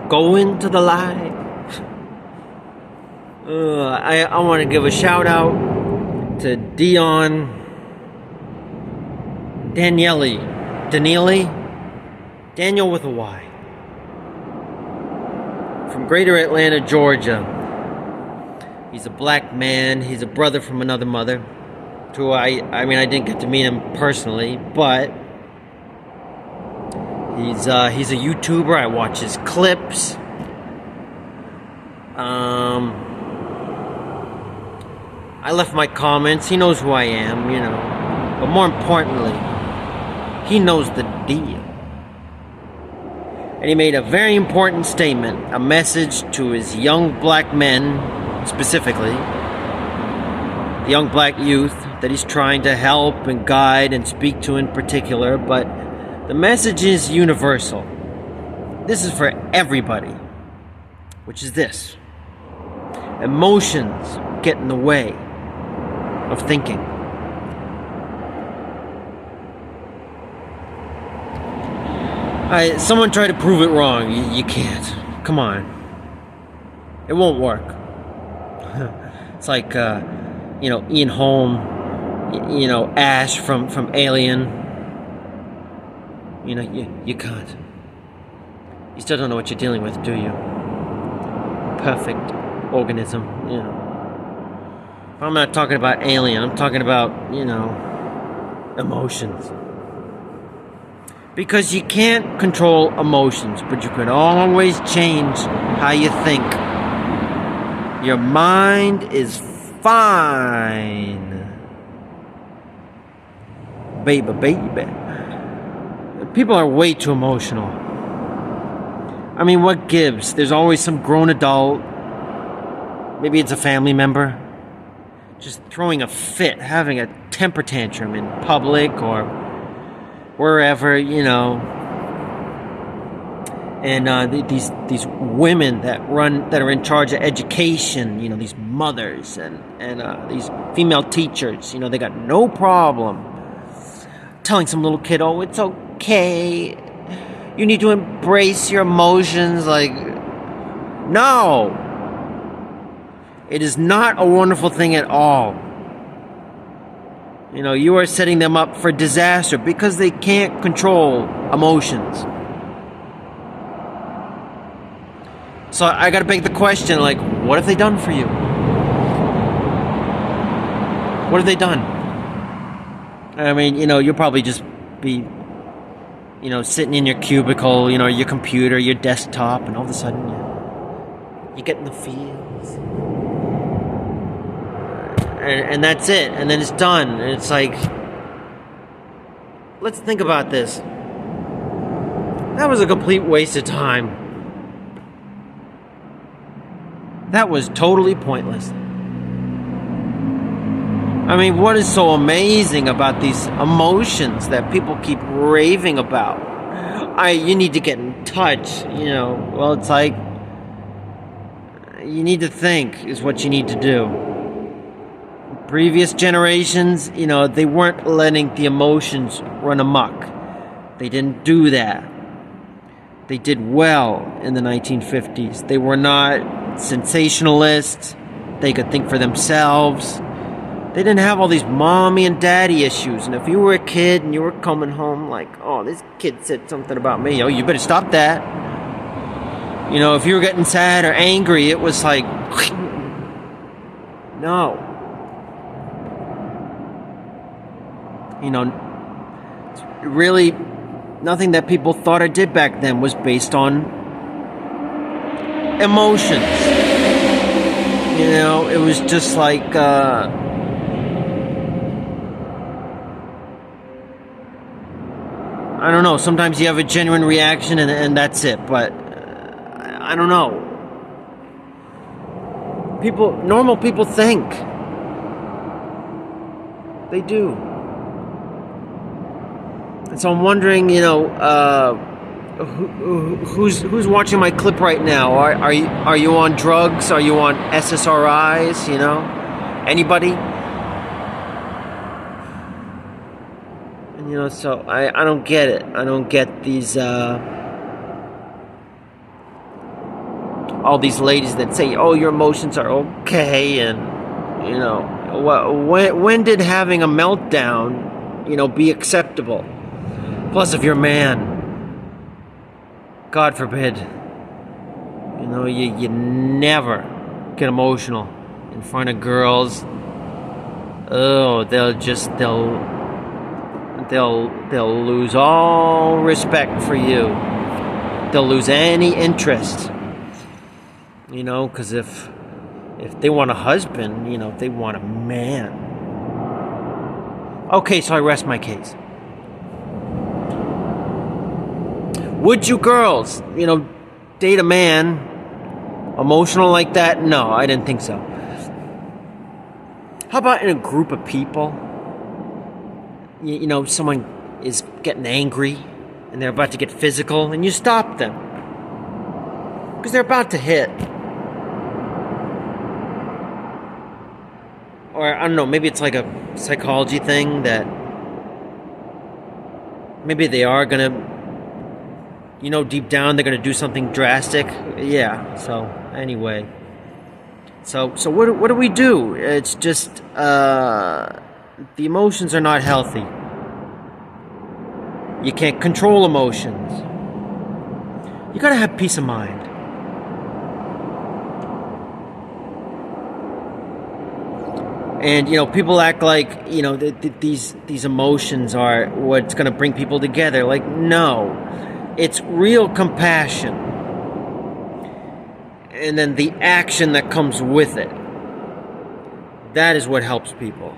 Go into the light. I want to give a shout out to Daniel with a Y, from Greater Atlanta, Georgia. He's a black man. He's a brother from another mother. Who I didn't get to meet him personally, but he's a YouTuber. I watch his clips. I left my comments. He knows who I am, But more importantly, he knows the deal. And he made a very important statement, a message to his young black men, specifically, the young black youth that he's trying to help and guide and speak to in particular. But the message is universal. This is for everybody, which is this: emotions get in the way of thinking. Someone tried to prove it wrong. You can't. Come on. It won't work. It's like, Ian Holm, Ash from Alien. You can't. You still don't know what you're dealing with, do you? Perfect organism, I'm not talking about Alien, I'm talking about, emotions. Because you can't control emotions, but you can always change how you think. Your mind is fine. Baby. People are way too emotional. What gives? There's always some grown adult. Maybe it's a family member. Just throwing a fit, having a temper tantrum in public or wherever, And these women that are in charge of education, these mothers and these female teachers, they got no problem telling some little kid, oh, it's okay. You need to embrace your emotions. No. It is not a wonderful thing at all. You are setting them up for disaster because they can't control emotions. So I gotta beg the question, what have they done for you? What have they done? You'll probably just be, sitting in your cubicle, your computer, your desktop, and all of a sudden you get in the feels. And that's it. And then it's done. And it's like, let's think about this. That was a complete waste of time. That was totally pointless. What is so amazing about these emotions that people keep raving about? You need to get in touch, Well, it's like, you need to think is what you need to do. Previous generations, they weren't letting the emotions run amok. They didn't do that. They did well in the 1950s. They were not sensationalists. They could think for themselves. They didn't have all these mommy and daddy issues. And if you were a kid and you were coming home like, oh, this kid said something about me, oh, you better stop that. If you were getting sad or angry, it was like, no. Really, nothing that people thought or did back then was based on emotions. It was just like, I don't know, sometimes you have a genuine reaction and that's it, but I don't know. Normal people think. They do. And so I'm wondering, who's watching my clip right now? Are you on drugs? Are you on SSRIs? Anybody? And so I don't get it. I don't get these all these ladies that say, "Oh, your emotions are okay," and when did having a meltdown, be acceptable? Plus, if you're a man, God forbid, you never get emotional in front of girls. Oh, they'll lose all respect for you. They'll lose any interest. Because if they want a husband, they want a man. Okay, so I rest my case. Would you girls, date a man emotional like that? No, I didn't think so. How about in a group of people? Someone is getting angry and they're about to get physical, and you stop them because they're about to hit. Or, I don't know, maybe it's like a psychology thing that maybe they are going to, deep down they're going to do something drastic. Yeah, so anyway. So what do we do? It's just, the emotions are not healthy. You can't control emotions. You got to have peace of mind. And, people act like, these emotions are what's going to bring people together. Like, no. It's real compassion. And then the action that comes with it. That is what helps people.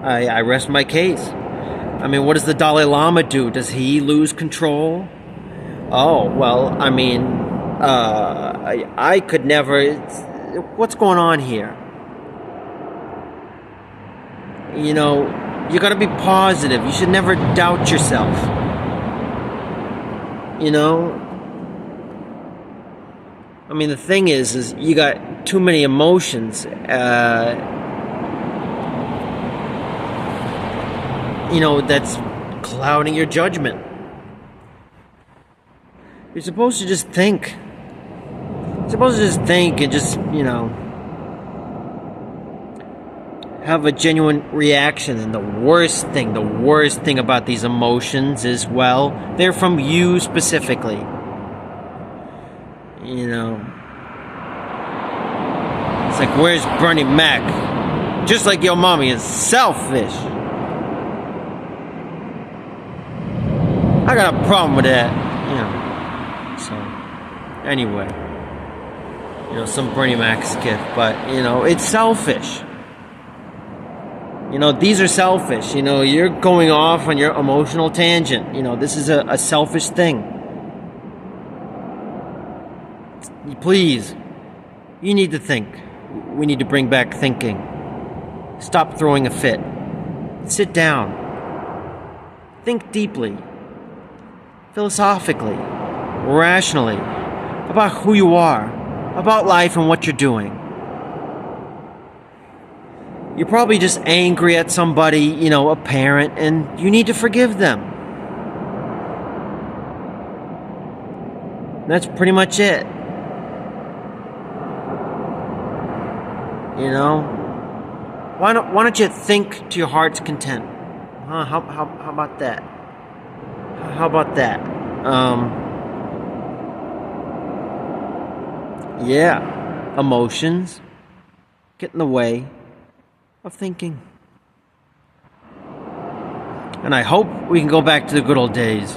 I rest my case. I mean, what does the Dalai Lama do? Does he lose control? Oh, well, I mean, I could never... What's going on here? You gotta be positive. You should never doubt yourself. I mean, the thing is you got too many emotions. That's clouding your judgment. You're supposed to just think. You're supposed to just think and just, have a genuine reaction. And the worst thing about these emotions is, well, they're from you specifically. It's like, where's Bernie Mac? Just like your mommy is selfish. I got a problem with that, So, anyway, some Bernie Mac skit, but it's selfish. These are selfish. You're going off on your emotional tangent. This is a selfish thing. Please, you need to think. We need to bring back thinking. Stop throwing a fit. Sit down. Think deeply. Philosophically, rationally, about who you are, about life and what you're doing. You're probably just angry at somebody, a parent, and you need to forgive them. That's pretty much it. Why don't you think to your heart's content? How about that? How about that? Emotions get in the way of thinking. And I hope we can go back to the good old days.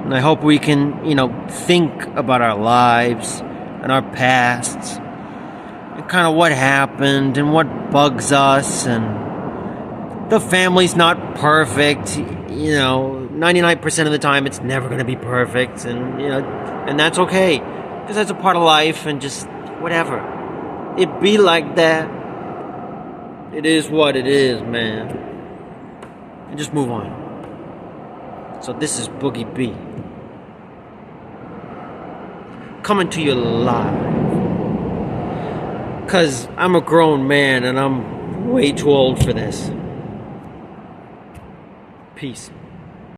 And I hope we can, think about our lives and our pasts and kind of what happened and what bugs us. And the family's not perfect. 99% of the time it's never going to be perfect. And, and that's okay. Because that's a part of life and just whatever. It be like that. It is what it is, man. And just move on. So this is Boogie B. Coming to you live. Because I'm a grown man and I'm way too old for this. Peace.